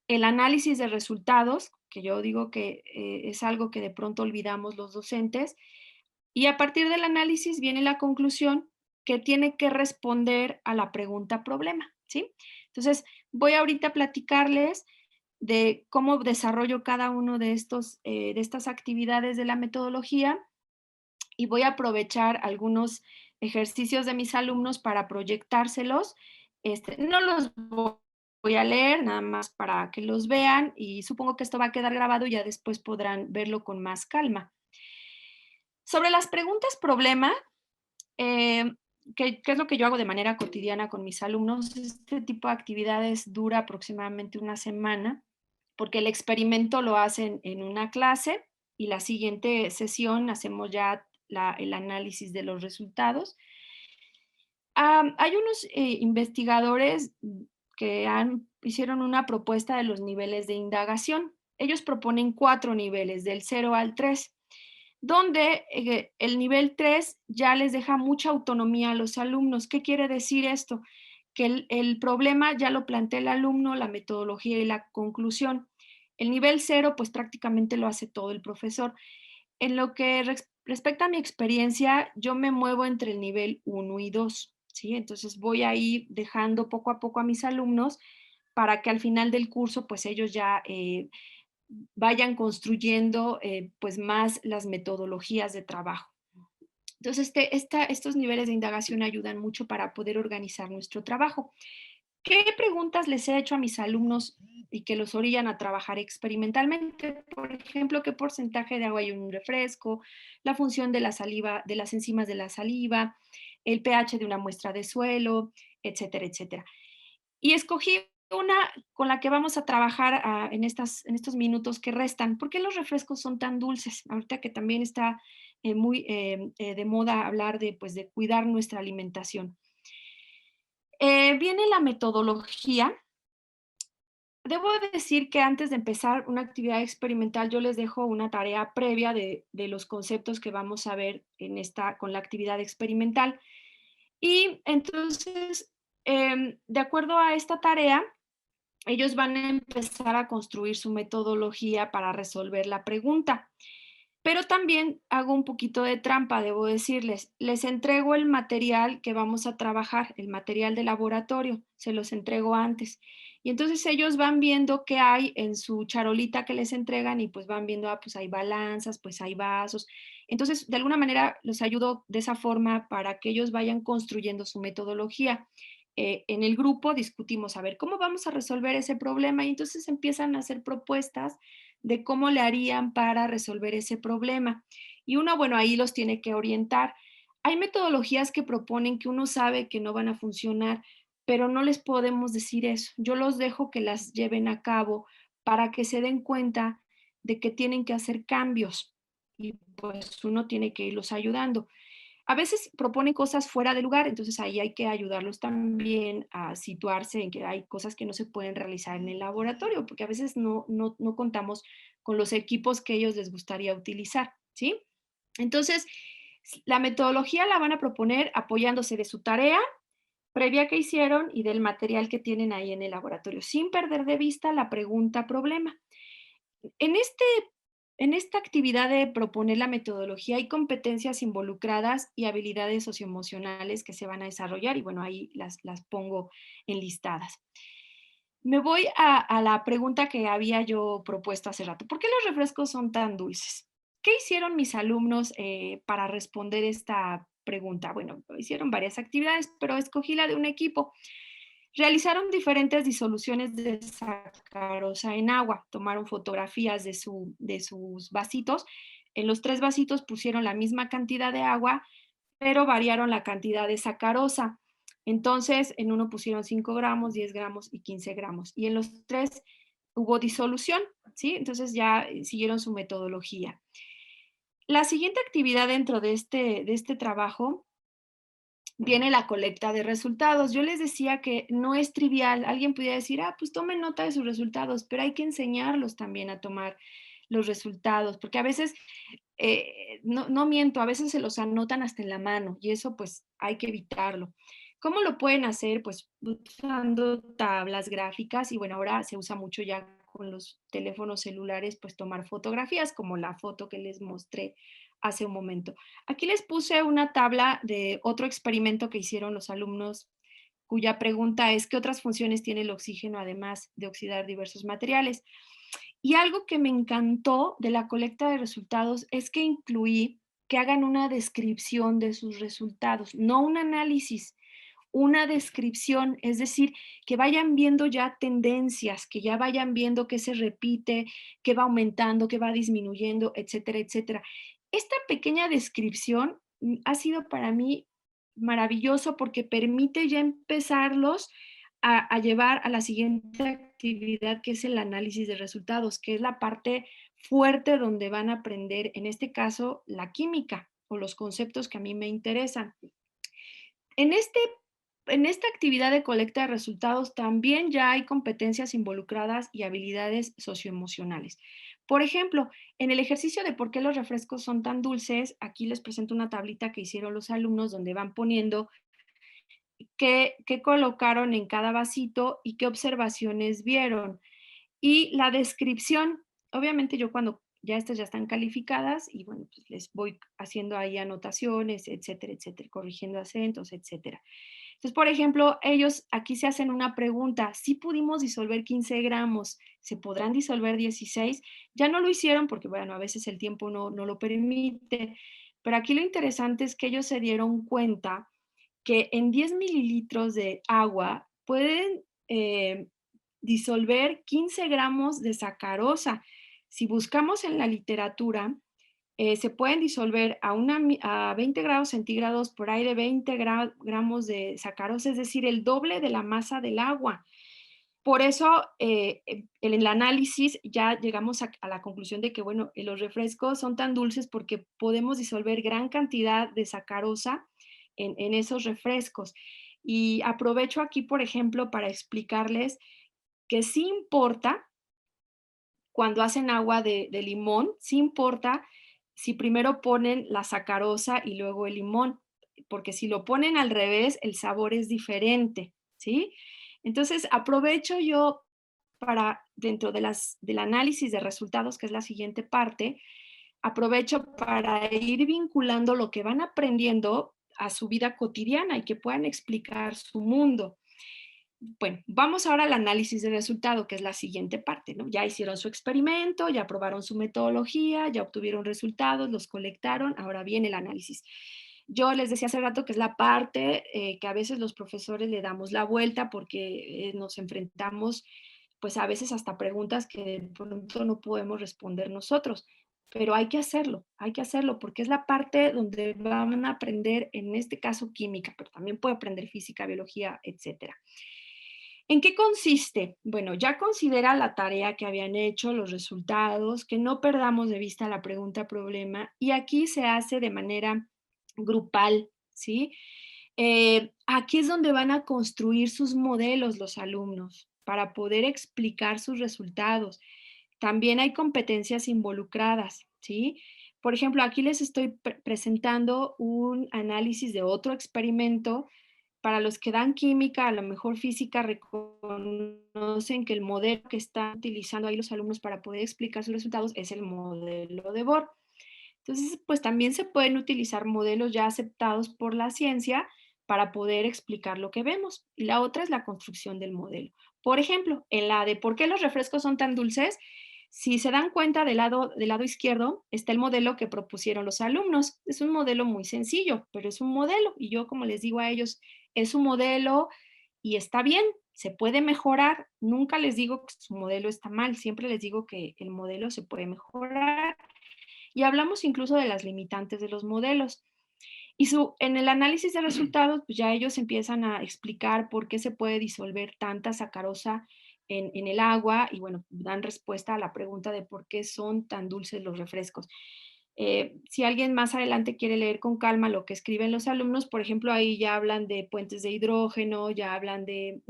El análisis de resultados, que yo digo que es algo que de pronto olvidamos los docentes, y a partir del análisis viene la conclusión que tiene que responder a la pregunta problema, ¿sí? Entonces, voy ahorita a platicarles de cómo desarrollo cada uno de estas actividades de la metodología y voy a aprovechar algunos ejercicios de mis alumnos para proyectárselos. No los voy a leer, nada más para que los vean y supongo que esto va a quedar grabado y ya después podrán verlo con más calma. Sobre las preguntas problema, eh, ¿qué es lo que yo hago de manera cotidiana con mis alumnos? Este tipo de actividades dura aproximadamente una semana, porque el experimento lo hacen en una clase y la siguiente sesión hacemos ya el análisis de los resultados. Hay unos investigadores que hicieron una propuesta de los niveles de indagación. Ellos proponen 4 niveles, del 0 al 3, donde el nivel 3 ya les deja mucha autonomía a los alumnos. ¿Qué quiere decir esto? Que el problema ya lo plantea el alumno, la metodología y la conclusión. El nivel 0, pues prácticamente lo hace todo el profesor. En lo que respecta a mi experiencia, yo me muevo entre el nivel 1 y 2, ¿sí? Entonces voy a ir dejando poco a poco a mis alumnos para que al final del curso, pues ellos ya vayan construyendo pues más las metodologías de trabajo. Entonces, estos niveles de indagación ayudan mucho para poder organizar nuestro trabajo. ¿Qué preguntas les he hecho a mis alumnos y que los orillan a trabajar experimentalmente? Por ejemplo, ¿qué porcentaje de agua hay en un refresco? La función de la saliva, de las enzimas de la saliva, el pH de una muestra de suelo, etcétera, etcétera. Y escogí una con la que vamos a trabajar en estos minutos que restan. ¿Por qué los refrescos son tan dulces? Ahorita que también está muy de moda hablar de, pues, de cuidar nuestra alimentación. Viene la metodología. Debo decir que antes de empezar una actividad experimental, yo les dejo una tarea previa de los conceptos que vamos a ver con la actividad experimental. Y entonces, de acuerdo a esta tarea, ellos van a empezar a construir su metodología para resolver la pregunta. Pero también hago un poquito de trampa, debo decirles. Les entrego el material que vamos a trabajar, el material de laboratorio, se los entrego antes. Y entonces ellos van viendo qué hay en su charolita que les entregan y pues van viendo, pues hay balanzas, pues hay vasos. Entonces, de alguna manera los ayudo de esa forma para que ellos vayan construyendo su metodología. En el grupo discutimos a ver cómo vamos a resolver ese problema y entonces empiezan a hacer propuestas de cómo le harían para resolver ese problema. Y uno, bueno, ahí los tiene que orientar. Hay metodologías que proponen que uno sabe que no van a funcionar, pero no les podemos decir eso. Yo los dejo que las lleven a cabo para que se den cuenta de que tienen que hacer cambios y pues uno tiene que irlos ayudando. A veces proponen cosas fuera de lugar, entonces ahí hay que ayudarlos también a situarse en que hay cosas que no se pueden realizar en el laboratorio, porque a veces no contamos con los equipos que ellos les gustaría utilizar, ¿sí? Entonces, la metodología la van a proponer apoyándose de su tarea previa que hicieron y del material que tienen ahí en el laboratorio, sin perder de vista la pregunta problema. En este En esta actividad de proponer la metodología hay competencias involucradas y habilidades socioemocionales que se van a desarrollar y bueno, ahí las pongo enlistadas. Me voy a la pregunta que había yo propuesto hace rato. ¿Por qué los refrescos son tan dulces? ¿Qué hicieron mis alumnos para responder esta pregunta? Bueno, hicieron varias actividades, pero escogí la de un equipo. Realizaron diferentes disoluciones de sacarosa en agua, tomaron fotografías de sus vasitos. En los 3 vasitos pusieron la misma cantidad de agua, pero variaron la cantidad de sacarosa. Entonces, en uno pusieron 5 gramos, 10 gramos y 15 gramos. Y en los 3 hubo disolución, ¿sí? Entonces ya siguieron su metodología. La siguiente actividad dentro de este trabajo viene la colecta de resultados. Yo les decía que no es trivial. Alguien pudiera decir, pues tomen nota de sus resultados, pero hay que enseñarlos también a tomar los resultados, porque a veces, no miento, a veces se los anotan hasta en la mano y eso pues hay que evitarlo. ¿Cómo lo pueden hacer? Pues usando tablas gráficas y bueno, ahora se usa mucho ya con los teléfonos celulares, pues tomar fotografías como la foto que les mostré hace un momento. Aquí les puse una tabla de otro experimento que hicieron los alumnos cuya pregunta es ¿qué otras funciones tiene el oxígeno además de oxidar diversos materiales? Y algo que me encantó de la colecta de resultados es que incluí que hagan una descripción de sus resultados, no un análisis, una descripción, es decir, que vayan viendo ya tendencias, que ya vayan viendo qué se repite, qué va aumentando, qué va disminuyendo, etcétera, etcétera. Esta pequeña descripción ha sido para mí maravilloso porque permite ya empezarlos a llevar a la siguiente actividad, que es el análisis de resultados, que es la parte fuerte donde van a aprender, en este caso, la química o los conceptos que a mí me interesan. En, este, en esta actividad de colecta de resultados también ya hay competencias involucradas y habilidades socioemocionales. Por ejemplo, en el ejercicio de por qué los refrescos son tan dulces, aquí les presento una tablita que hicieron los alumnos donde van poniendo qué colocaron en cada vasito y qué observaciones vieron. Y la descripción, obviamente yo cuando ya estas ya están calificadas y bueno, pues les voy haciendo ahí anotaciones, etcétera, etcétera, corrigiendo acentos, etcétera. Entonces, por ejemplo, ellos aquí se hacen una pregunta, si pudimos disolver 15 gramos, ¿se podrán disolver 16? Ya no lo hicieron porque, bueno, a veces el tiempo no lo permite, pero aquí lo interesante es que ellos se dieron cuenta que en 10 mililitros de agua pueden disolver 15 gramos de sacarosa. Si buscamos en la literatura, se pueden disolver a 20 grados centígrados por ahí de 20 gramos de sacarosa, es decir, el doble de la masa del agua. Por eso, en el análisis ya llegamos a la conclusión de que, bueno, los refrescos son tan dulces porque podemos disolver gran cantidad de sacarosa en esos refrescos. Y aprovecho aquí, por ejemplo, para explicarles que sí importa cuando hacen agua de limón, sí importa si primero ponen la sacarosa y luego el limón, porque si lo ponen al revés, el sabor es diferente, ¿sí? Entonces, aprovecho yo para, dentro del análisis de resultados, que es la siguiente parte, aprovecho para ir vinculando lo que van aprendiendo a su vida cotidiana y que puedan explicar su mundo. Bueno, vamos ahora al análisis de resultado, que es la siguiente parte, ¿no? Ya hicieron su experimento, ya probaron su metodología, ya obtuvieron resultados, los colectaron, ahora viene el análisis. Yo les decía hace rato que es la parte que a veces los profesores le damos la vuelta porque nos enfrentamos pues a veces hasta preguntas que de pronto no podemos responder nosotros, pero hay que hacerlo porque es la parte donde van a aprender, en este caso química, pero también puede aprender física, biología, etcétera. ¿En qué consiste? Bueno, ya considera la tarea que habían hecho, los resultados, que no perdamos de vista la pregunta problema y aquí se hace de manera grupal, ¿sí? Aquí es donde van a construir sus modelos los alumnos para poder explicar sus resultados. También hay competencias involucradas, ¿sí? Por ejemplo, aquí les estoy presentando un análisis de otro experimento para los que dan química, a lo mejor física, reconocen que el modelo que están utilizando ahí los alumnos para poder explicar sus resultados es el modelo de Bohr. Entonces, pues también se pueden utilizar modelos ya aceptados por la ciencia para poder explicar lo que vemos. Y la otra es la construcción del modelo. Por ejemplo, en la de por qué los refrescos son tan dulces, si se dan cuenta del lado izquierdo está el modelo que propusieron los alumnos. Es un modelo muy sencillo, pero es un modelo. Y yo, como les digo a ellos, es un modelo y está bien, se puede mejorar. Nunca les digo que su modelo está mal, siempre les digo que el modelo se puede mejorar. Y hablamos incluso de las limitantes de los modelos. Y en el análisis de resultados, pues ya ellos empiezan a explicar por qué se puede disolver tanta sacarosa en el agua y bueno, dan respuesta a la pregunta de por qué son tan dulces los refrescos. Si alguien más adelante quiere leer con calma lo que escriben los alumnos, por ejemplo, ahí ya hablan de puentes de hidrógeno, ya hablan de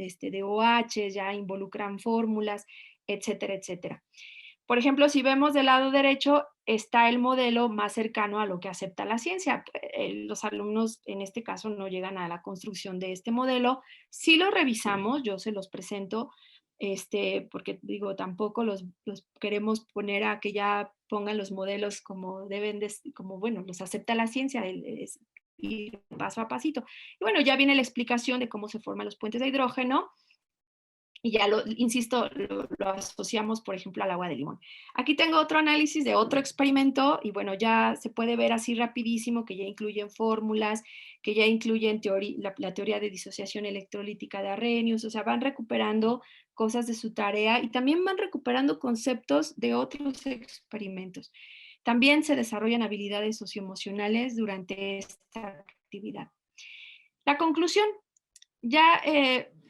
OH, ya involucran fórmulas, etcétera, etcétera. Por ejemplo, si vemos del lado derecho, está el modelo más cercano a lo que acepta la ciencia. Los alumnos en este caso no llegan a la construcción de este modelo. Si lo revisamos, yo se los presento, porque digo, tampoco los queremos poner a que ya pongan los modelos como deben de, como bueno, los acepta la ciencia, ir paso a pasito. Y bueno, ya viene la explicación de cómo se forman los puentes de hidrógeno, y ya insisto, lo asociamos, por ejemplo, al agua de limón. Aquí tengo otro análisis de otro experimento y bueno, ya se puede ver así rapidísimo que ya incluyen fórmulas, que ya incluyen la teoría de disociación electrolítica de Arrhenius, o sea, van recuperando cosas de su tarea y también van recuperando conceptos de otros experimentos. También se desarrollan habilidades socioemocionales durante esta actividad. La conclusión, ya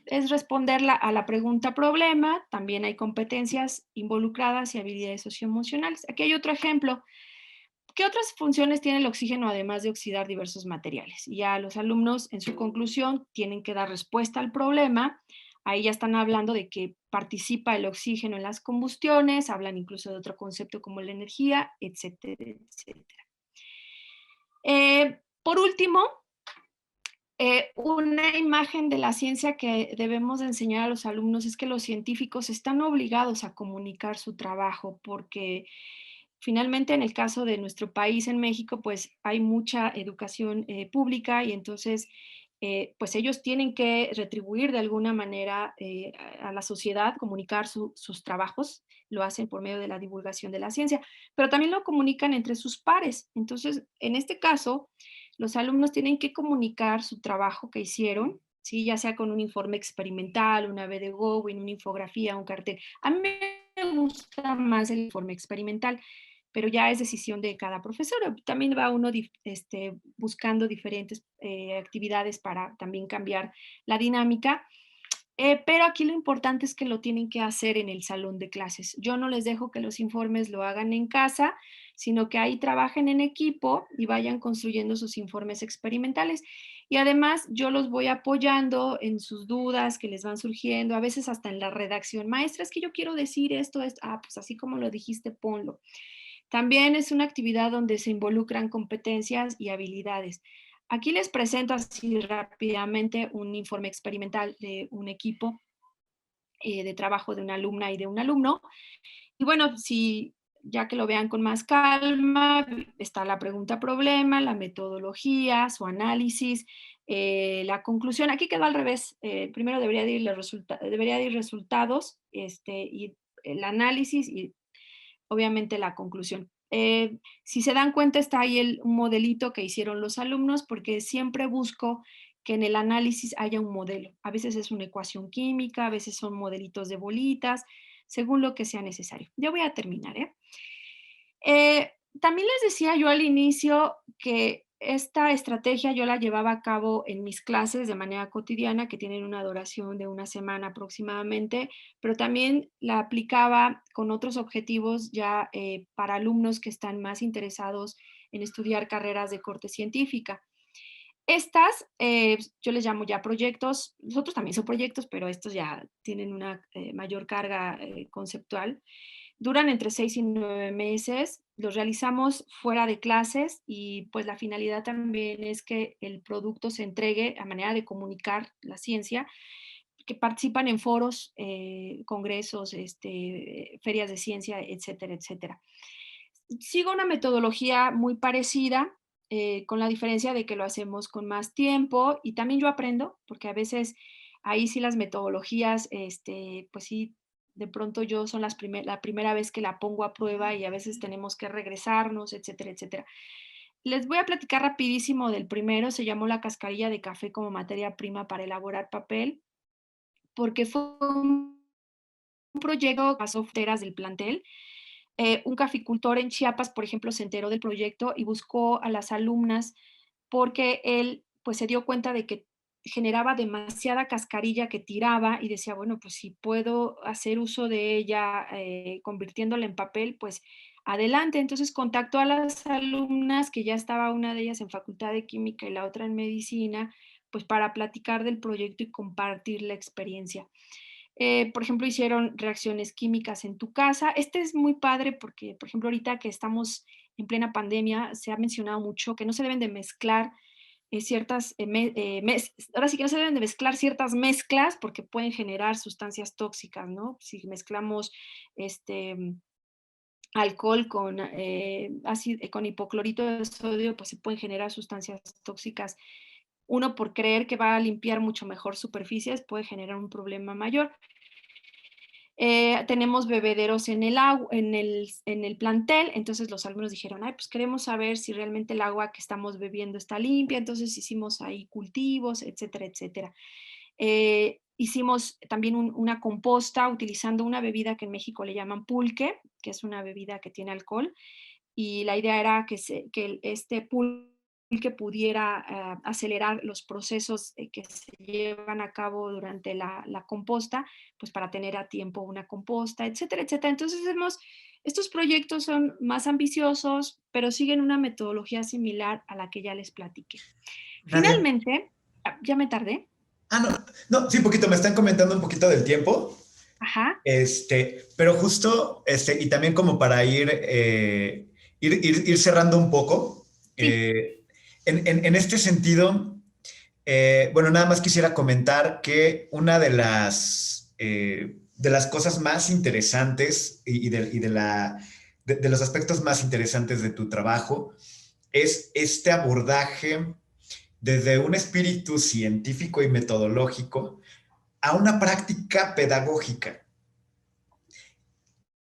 es responder a la pregunta problema, también hay competencias involucradas y habilidades socioemocionales. Aquí hay otro ejemplo. ¿Qué otras funciones tiene el oxígeno además de oxidar diversos materiales? Y ya los alumnos en su conclusión tienen que dar respuesta al problema. Ahí ya están hablando de que participa el oxígeno en las combustiones, hablan incluso de otro concepto como la energía, etcétera, etcétera. Por último, una imagen de la ciencia que debemos de enseñar a los alumnos es que los científicos están obligados a comunicar su trabajo porque finalmente en el caso de nuestro país, en México, pues hay mucha educación pública y entonces pues ellos tienen que retribuir de alguna manera a la sociedad, comunicar sus trabajos, lo hacen por medio de la divulgación de la ciencia, pero también lo comunican entre sus pares. Entonces, en este caso, los alumnos tienen que comunicar su trabajo que hicieron, ¿sí? Ya sea con un informe experimental, una BDGO, una infografía, un cartel. A mí me gusta más el informe experimental, pero ya es decisión de cada profesor. También va uno buscando diferentes actividades para también cambiar la dinámica. Pero aquí lo importante es que lo tienen que hacer en el salón de clases. Yo no les dejo que los informes lo hagan en casa, sino que ahí trabajen en equipo y vayan construyendo sus informes experimentales. Y además yo los voy apoyando en sus dudas que les van surgiendo, a veces hasta en la redacción. Maestra, es que yo quiero decir esto, pues así como lo dijiste, ponlo. También es una actividad donde se involucran competencias y habilidades. Aquí les presento así rápidamente un informe experimental de un equipo de trabajo de una alumna y de un alumno. Y bueno, si ya que lo vean con más calma, está la pregunta problema, la metodología, su análisis, la conclusión. Aquí quedó al revés. Primero debería de ir resultados, y el análisis y obviamente la conclusión. Si se dan cuenta, está ahí un modelito que hicieron los alumnos, porque siempre busco que en el análisis haya un modelo. A veces es una ecuación química, a veces son modelitos de bolitas, según lo que sea necesario. Ya voy a terminar, ¿eh? También les decía yo al inicio que esta estrategia yo la llevaba a cabo en mis clases de manera cotidiana, que tienen una duración de una semana aproximadamente, pero también la aplicaba con otros objetivos ya para alumnos que están más interesados en estudiar carreras de corte científica. Estas, yo les llamo ya proyectos, los otros también son proyectos, pero estos ya tienen una mayor carga conceptual. duran entre 6 y 9 meses, los realizamos fuera de clases y pues la finalidad también es que el producto se entregue a manera de comunicar la ciencia, que participan en foros, congresos, ferias de ciencia, etcétera, etcétera. Sigo una metodología muy parecida, con la diferencia de que lo hacemos con más tiempo y también yo aprendo, porque a veces ahí sí las metodologías, pues sí, de pronto yo son la primera vez que la pongo a prueba y a veces tenemos que regresarnos, etcétera, etcétera. Les voy a platicar rapidísimo del primero, se llamó la cascarilla de café como materia prima para elaborar papel, porque fue un proyecto que pasó fronteras del plantel. Un caficultor en Chiapas, por ejemplo, se enteró del proyecto y buscó a las alumnas porque él pues se dio cuenta de que generaba demasiada cascarilla que tiraba y decía, bueno, pues si puedo hacer uso de ella convirtiéndola en papel, pues adelante. Entonces contactó a las alumnas, que ya estaba una de ellas en Facultad de Química y la otra en Medicina, pues para platicar del proyecto y compartir la experiencia. Por ejemplo, hicieron reacciones químicas en tu casa. Este es muy padre porque, por ejemplo, ahorita que estamos en plena pandemia, se ha mencionado mucho que no se deben de mezclar ahora sí que no se deben de mezclar ciertas mezclas porque pueden generar sustancias tóxicas, ¿no? Si mezclamos alcohol con hipoclorito de sodio, pues se pueden generar sustancias tóxicas. Uno, por creer que va a limpiar mucho mejor superficies, puede generar un problema mayor. Tenemos bebederos en el plantel, entonces los alumnos dijeron, ay, pues queremos saber si realmente el agua que estamos bebiendo está limpia, entonces hicimos ahí cultivos, etcétera, etcétera. Hicimos también una composta utilizando una bebida que en México le llaman pulque, que es una bebida que tiene alcohol, y la idea era que este pulque que pudiera acelerar los procesos que se llevan a cabo durante la composta, pues para tener a tiempo una composta, etcétera, etcétera. Entonces estos proyectos son más ambiciosos, pero siguen una metodología similar a la que ya les platiqué. Nadia. Finalmente, ya me tardé. No, no, sí, poquito, me están comentando un poquito del tiempo. Ajá. Pero justo, y también como para ir cerrando un poco, Sí. en este sentido, bueno, nada más quisiera comentar que una de las cosas más interesantes de los aspectos más interesantes de tu trabajo es este abordaje desde un espíritu científico y metodológico a una práctica pedagógica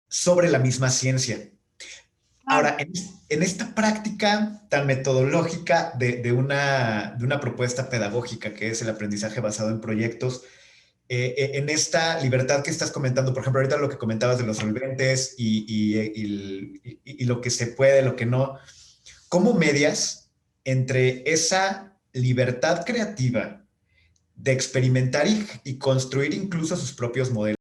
sobre la misma ciencia. Wow. Ahora, en esta práctica tan metodológica de una propuesta pedagógica que es el aprendizaje basado en proyectos, en esta libertad que estás comentando, por ejemplo, ahorita lo que comentabas de los solventes y lo que se puede, lo que no, ¿cómo medias entre esa libertad creativa de experimentar y construir incluso sus propios modelos